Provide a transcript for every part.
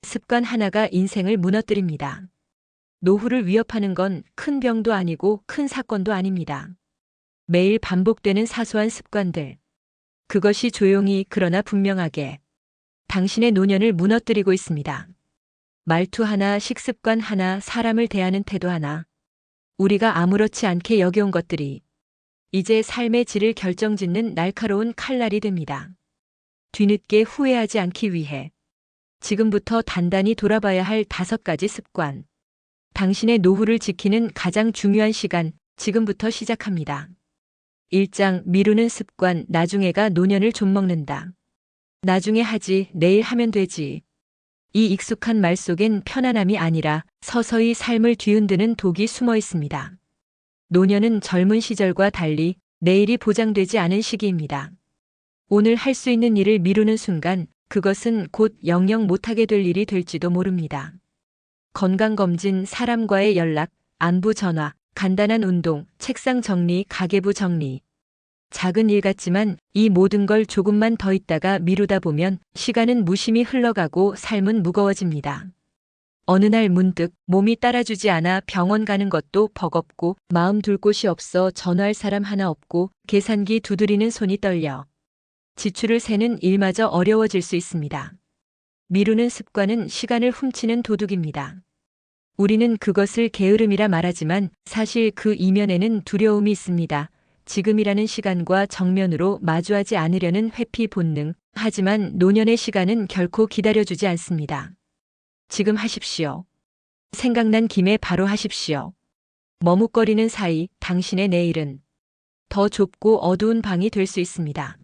습관 하나가 인생을 무너뜨립니다. 노후를 위협하는 건 큰 병도 아니고 큰 사건도 아닙니다. 매일 반복되는 사소한 습관들. 그것이 조용히 그러나 분명하게 당신의 노년을 무너뜨리고 있습니다. 말투 하나, 식습관 하나, 사람을 대하는 태도 하나. 우리가 아무렇지 않게 여겨온 것들이 이제 삶의 질을 결정짓는 날카로운 칼날이 됩니다. 뒤늦게 후회하지 않기 위해 지금부터 단단히 돌아봐야 할 5가지 습관. 당신의 노후를 지키는 가장 중요한 시간, 지금부터 시작합니다. 1장 미루는 습관, 나중에가 노년을 좀먹는다. 나중에 하지, 내일 하면 되지. 이 익숙한 말 속엔 편안함이 아니라 서서히 삶을 뒤흔드는 독이 숨어 있습니다. 노년은 젊은 시절과 달리 내일이 보장되지 않은 시기입니다. 오늘 할 수 있는 일을 미루는 순간 그것은 곧 영영 못하게 될 일이 될지도 모릅니다. 건강검진, 사람과의 연락, 안부 전화, 간단한 운동, 책상 정리, 가계부 정리. 작은 일 같지만 이 모든 걸 조금만 더 있다가 미루다 보면 시간은 무심히 흘러가고 삶은 무거워집니다. 어느 날 문득 몸이 따라주지 않아 병원 가는 것도 버겁고 마음 둘 곳이 없어 전화할 사람 하나 없고 계산기 두드리는 손이 떨려 지출을 세는 일마저 어려워질 수 있습니다. 미루는 습관은 시간을 훔치는 도둑입니다. 우리는 그것을 게으름이라 말하지만 사실 그 이면에는 두려움이 있습니다. 지금이라는 시간과 정면으로 마주하지 않으려는 회피 본능. 하지만 노년의 시간은 결코 기다려주지 않습니다. 지금 하십시오. 생각난 김에 바로 하십시오. 머뭇거리는 사이 당신의 내일은 더 좁고 어두운 방이 될 수 있습니다.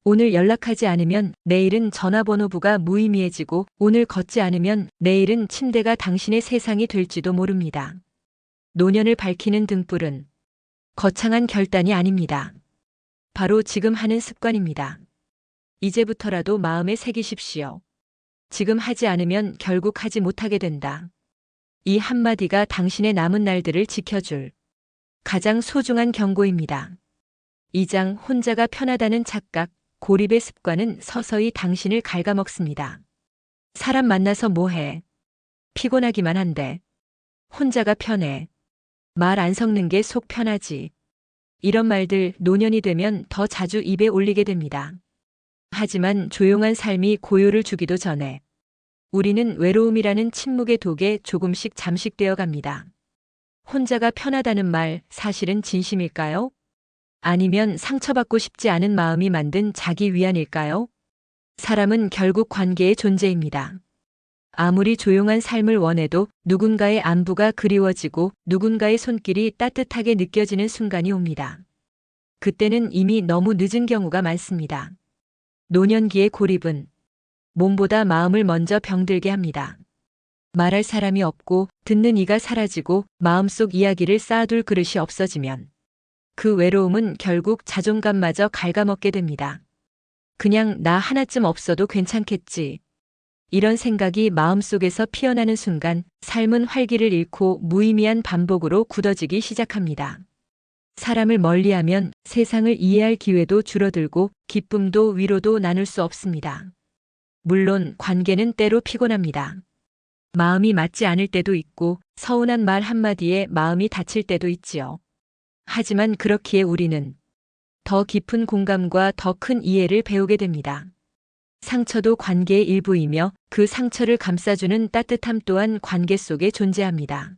오늘 연락하지 않으면 내일은 전화번호부가 무의미해지고 오늘 걷지 않으면 내일은 침대가 당신의 세상이 될지도 모릅니다. 노년을 밝히는 등불은 거창한 결단이 아닙니다. 바로 지금 하는 습관입니다. 이제부터라도 마음에 새기십시오. 지금 하지 않으면 결국 하지 못하게 된다. 이 한마디가 당신의 남은 날들을 지켜줄 가장 소중한 경고입니다. 2장 혼자가 편하다는 착각, 고립의 습관은 서서히 당신을 갉아먹습니다. 사람 만나서 뭐해? 피곤하기만 한데. 혼자가 편해. 말 안 섞는 게 속 편하지. 이런 말들 노년이 되면 더 자주 입에 올리게 됩니다. 하지만 조용한 삶이 고요를 주기도 전에 우리는 외로움이라는 침묵의 독에 조금씩 잠식되어 갑니다. 혼자가 편하다는 말 사실은 진심일까요? 아니면 상처받고 싶지 않은 마음이 만든 자기 위안일까요? 사람은 결국 관계의 존재입니다. 아무리 조용한 삶을 원해도 누군가의 안부가 그리워지고 누군가의 손길이 따뜻하게 느껴지는 순간이 옵니다. 그때는 이미 너무 늦은 경우가 많습니다. 노년기의 고립은 몸보다 마음을 먼저 병들게 합니다. 말할 사람이 없고 듣는 이가 사라지고 마음속 이야기를 쌓아둘 그릇이 없어지면 그 외로움은 결국 자존감마저 갉아먹게 됩니다. 그냥 나 하나쯤 없어도 괜찮겠지. 이런 생각이 마음속에서 피어나는 순간 삶은 활기를 잃고 무의미한 반복으로 굳어지기 시작합니다. 사람을 멀리하면 세상을 이해할 기회도 줄어들고 기쁨도 위로도 나눌 수 없습니다. 물론 관계는 때로 피곤합니다. 마음이 맞지 않을 때도 있고 서운한 말 한마디에 마음이 다칠 때도 있지요. 하지만 그렇기에 우리는 더 깊은 공감과 더 큰 이해를 배우게 됩니다. 상처도 관계의 일부이며 그 상처를 감싸주는 따뜻함 또한 관계 속에 존재합니다.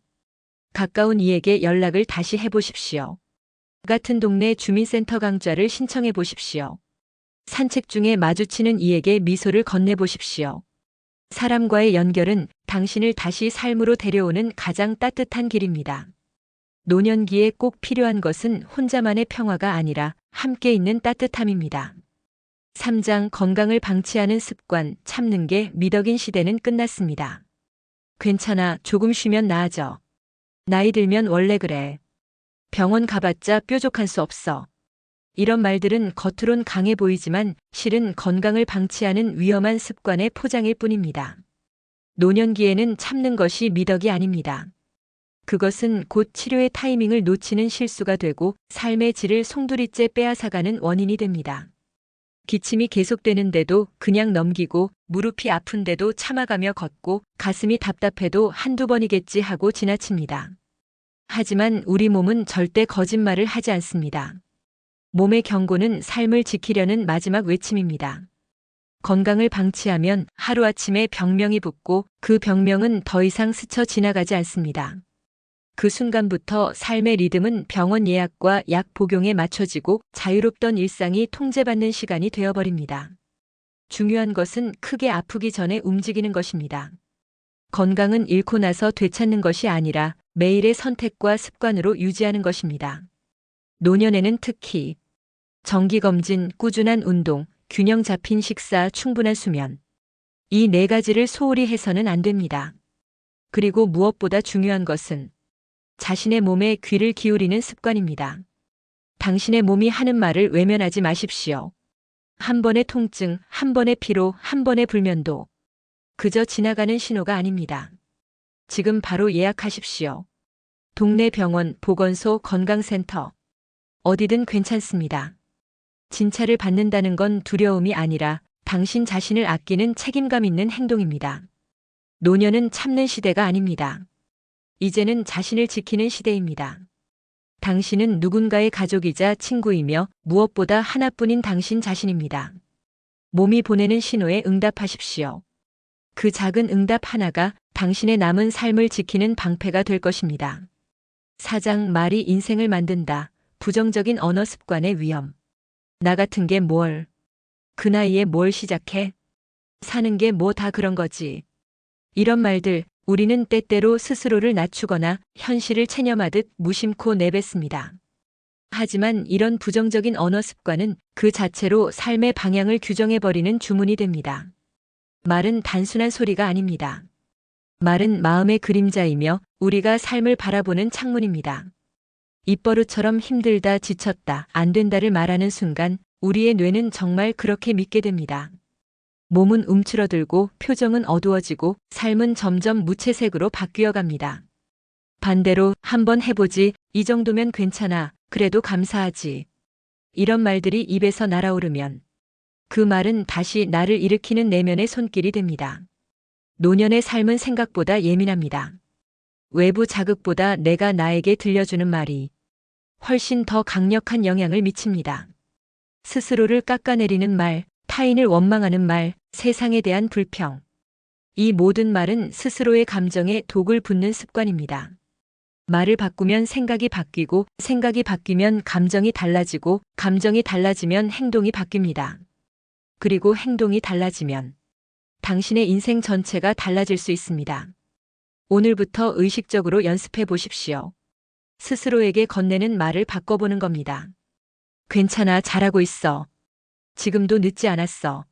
가까운 이에게 연락을 다시 해보십시오. 같은 동네 주민센터 강좌를 신청해 보십시오. 산책 중에 마주치는 이에게 미소를 건네보십시오. 사람과의 연결은 당신을 다시 삶으로 데려오는 가장 따뜻한 길입니다. 노년기에 꼭 필요한 것은 혼자만의 평화가 아니라 함께 있는 따뜻함입니다. 3장 건강을 방치하는 습관, 참는 게 미덕인 시대는 끝났습니다. 괜찮아, 조금 쉬면 나아져. 나이 들면 원래 그래. 병원 가봤자 뾰족할 수 없어. 이런 말들은 겉으론 강해 보이지만 실은 건강을 방치하는 위험한 습관의 포장일 뿐입니다. 노년기에는 참는 것이 미덕이 아닙니다. 그것은 곧 치료의 타이밍을 놓치는 실수가 되고 삶의 질을 송두리째 빼앗아가는 원인이 됩니다. 기침이 계속되는데도 그냥 넘기고 무릎이 아픈데도 참아가며 걷고 가슴이 답답해도 한두 번이겠지 하고 지나칩니다. 하지만 우리 몸은 절대 거짓말을 하지 않습니다. 몸의 경고는 삶을 지키려는 마지막 외침입니다. 건강을 방치하면 하루아침에 병명이 붙고 그 병명은 더 이상 스쳐 지나가지 않습니다. 그 순간부터 삶의 리듬은 병원 예약과 약 복용에 맞춰지고 자유롭던 일상이 통제받는 시간이 되어버립니다. 중요한 것은 크게 아프기 전에 움직이는 것입니다. 건강은 잃고 나서 되찾는 것이 아니라 매일의 선택과 습관으로 유지하는 것입니다. 노년에는 특히 정기검진, 꾸준한 운동, 균형 잡힌 식사, 충분한 수면. 이 네 가지를 소홀히 해서는 안 됩니다. 그리고 무엇보다 중요한 것은 자신의 몸에 귀를 기울이는 습관입니다. 당신의 몸이 하는 말을 외면하지 마십시오. 한 번의 통증, 한 번의 피로, 한 번의 불면도 그저 지나가는 신호가 아닙니다. 지금 바로 예약하십시오. 동네 병원, 보건소, 건강센터. 어디든 괜찮습니다. 진찰을 받는다는 건 두려움이 아니라 당신 자신을 아끼는 책임감 있는 행동입니다. 노년은 참는 시대가 아닙니다. 이제는 자신을 지키는 시대입니다. 당신은 누군가의 가족이자 친구이며 무엇보다 하나뿐인 당신 자신입니다. 몸이 보내는 신호에 응답하십시오. 그 작은 응답 하나가 당신의 남은 삶을 지키는 방패가 될 것입니다. 사장 말이 인생을 만든다. 부정적인 언어 습관의 위험. 나 같은 게 뭘. 그 나이에 뭘 시작해. 사는 게 뭐 다 그런 거지. 이런 말들 우리는 때때로 스스로를 낮추거나 현실을 체념하듯 무심코 내뱉습니다. 하지만 이런 부정적인 언어 습관은 그 자체로 삶의 방향을 규정해버리는 주문이 됩니다. 말은 단순한 소리가 아닙니다. 말은 마음의 그림자이며 우리가 삶을 바라보는 창문입니다. 입버릇처럼 힘들다, 지쳤다, 안 된다를 말하는 순간 우리의 뇌는 정말 그렇게 믿게 됩니다. 몸은 움츠러들고 표정은 어두워지고 삶은 점점 무채색으로 바뀌어 갑니다. 반대로 한번 해보지, 이 정도면 괜찮아, 그래도 감사하지. 이런 말들이 입에서 날아오르면 그 말은 다시 나를 일으키는 내면의 손길이 됩니다. 노년의 삶은 생각보다 예민합니다. 외부 자극보다 내가 나에게 들려주는 말이 훨씬 더 강력한 영향을 미칩니다. 스스로를 깎아내리는 말, 타인을 원망하는 말, 세상에 대한 불평. 이 모든 말은 스스로의 감정에 독을 붓는 습관입니다. 말을 바꾸면 생각이 바뀌고 생각이 바뀌면 감정이 달라지고 감정이 달라지면 행동이 바뀝니다. 그리고 행동이 달라지면 당신의 인생 전체가 달라질 수 있습니다. 오늘부터 의식적으로 연습해 보십시오. 스스로에게 건네는 말을 바꿔보는 겁니다. 괜찮아, 잘하고 있어. 지금도 늦지 않았어.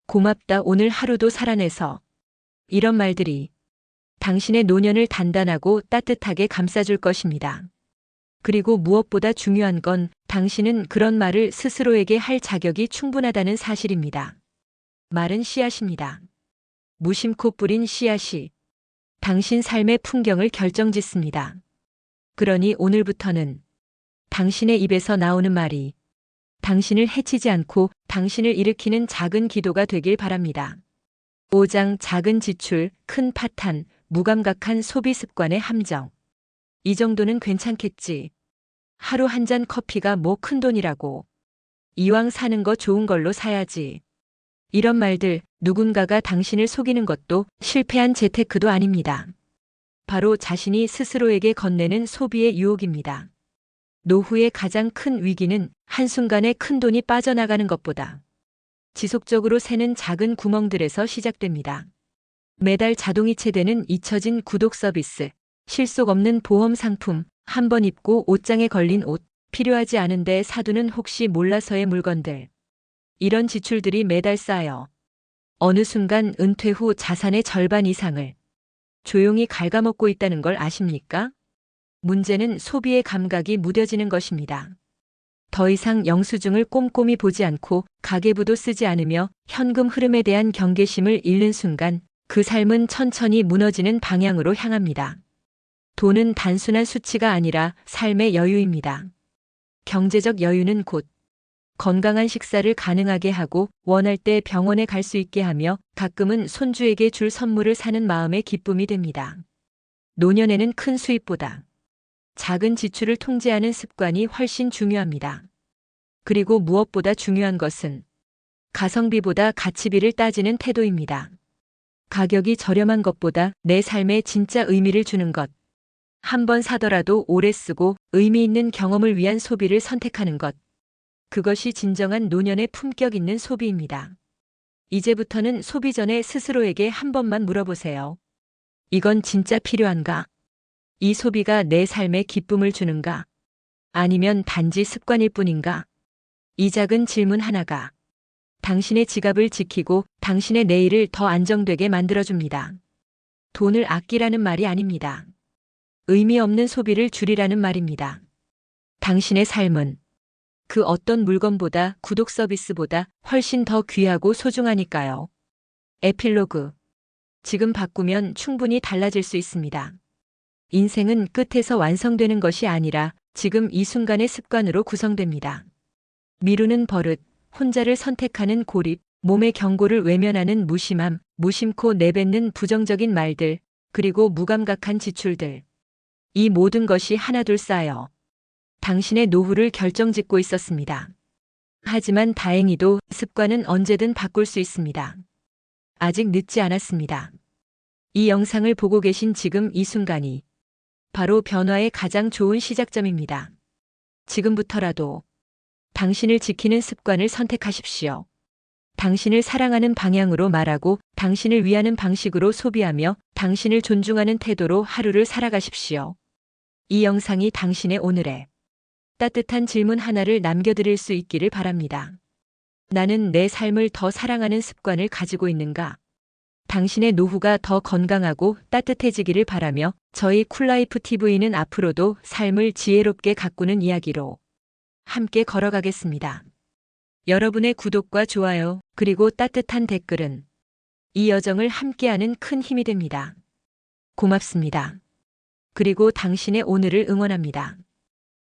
고맙다, 오늘 하루도 살아내서. 이런 말들이 당신의 노년을 단단하고 따뜻하게 감싸줄 것입니다. 그리고 무엇보다 중요한 건 당신은 그런 말을 스스로에게 할 자격이 충분하다는 사실입니다. 말은 씨앗입니다. 무심코 뿌린 씨앗이 당신 삶의 풍경을 결정짓습니다. 그러니 오늘부터는 당신의 입에서 나오는 말이 당신을 해치지 않고 당신을 일으키는 작은 기도가 되길 바랍니다. 5장 작은 지출, 큰 파탄, 무감각한 소비 습관의 함정. 이 정도는 괜찮겠지. 하루 한 잔 커피가 뭐 큰돈이라고. 이왕 사는 거 좋은 걸로 사야지. 이런 말들, 누군가가 당신을 속이는 것도 실패한 재테크도 아닙니다. 바로 자신이 스스로에게 건네는 소비의 유혹입니다. 노후의 가장 큰 위기는 한순간에 큰돈이 빠져나가는 것보다 지속적으로 새는 작은 구멍들에서 시작됩니다. 매달 자동이체되는 잊혀진 구독 서비스, 실속 없는 보험 상품, 한 번 입고 옷장에 걸린 옷, 필요하지 않은데 사두는 혹시 몰라서의 물건들. 이런 지출들이 매달 쌓여 어느 순간 은퇴 후 자산의 절반 이상을 조용히 갉아먹고 있다는 걸 아십니까? 문제는 소비의 감각이 무뎌지는 것입니다. 더 이상 영수증을 꼼꼼히 보지 않고 가계부도 쓰지 않으며 현금 흐름에 대한 경계심을 잃는 순간 그 삶은 천천히 무너지는 방향으로 향합니다. 돈은 단순한 수치가 아니라 삶의 여유입니다. 경제적 여유는 곧 건강한 식사를 가능하게 하고 원할 때 병원에 갈 수 있게 하며 가끔은 손주에게 줄 선물을 사는 마음의 기쁨이 됩니다. 노년에는 큰 수입보다 작은 지출을 통제하는 습관이 훨씬 중요합니다. 그리고 무엇보다 중요한 것은 가성비보다 가치비를 따지는 태도입니다. 가격이 저렴한 것보다 내 삶에 진짜 의미를 주는 것. 한 번 사더라도 오래 쓰고 의미 있는 경험을 위한 소비를 선택하는 것. 그것이 진정한 노년의 품격 있는 소비입니다. 이제부터는 소비 전에 스스로에게 한 번만 물어보세요. 이건 진짜 필요한가? 이 소비가 내 삶에 기쁨을 주는가? 아니면 단지 습관일 뿐인가? 이 작은 질문 하나가 당신의 지갑을 지키고 당신의 내일을 더 안정되게 만들어줍니다. 돈을 아끼라는 말이 아닙니다. 의미 없는 소비를 줄이라는 말입니다. 당신의 삶은 그 어떤 물건보다 구독 서비스보다 훨씬 더 귀하고 소중하니까요. 에필로그. 지금 바꾸면 충분히 달라질 수 있습니다. 인생은 끝에서 완성되는 것이 아니라 지금 이 순간의 습관으로 구성됩니다. 미루는 버릇, 혼자를 선택하는 고립, 몸의 경고를 외면하는 무심함, 무심코 내뱉는 부정적인 말들, 그리고 무감각한 지출들. 이 모든 것이 하나둘 쌓여 당신의 노후를 결정짓고 있었습니다. 하지만 다행히도 습관은 언제든 바꿀 수 있습니다. 아직 늦지 않았습니다. 이 영상을 보고 계신 지금 이 순간이 바로 변화의 가장 좋은 시작점입니다. 지금부터라도 당신을 지키는 습관을 선택하십시오. 당신을 사랑하는 방향으로 말하고 당신을 위하는 방식으로 소비하며 당신을 존중하는 태도로 하루를 살아가십시오. 이 영상이 당신의 오늘에 따뜻한 질문 하나를 남겨드릴 수 있기를 바랍니다. 나는 내 삶을 더 사랑하는 습관을 가지고 있는가? 당신의 노후가 더 건강하고 따뜻해지기를 바라며 저희 쿨라이프 TV는 앞으로도 삶을 지혜롭게 가꾸는 이야기로 함께 걸어가겠습니다. 여러분의 구독과 좋아요, 그리고 따뜻한 댓글은 이 여정을 함께하는 큰 힘이 됩니다. 고맙습니다. 그리고 당신의 오늘을 응원합니다.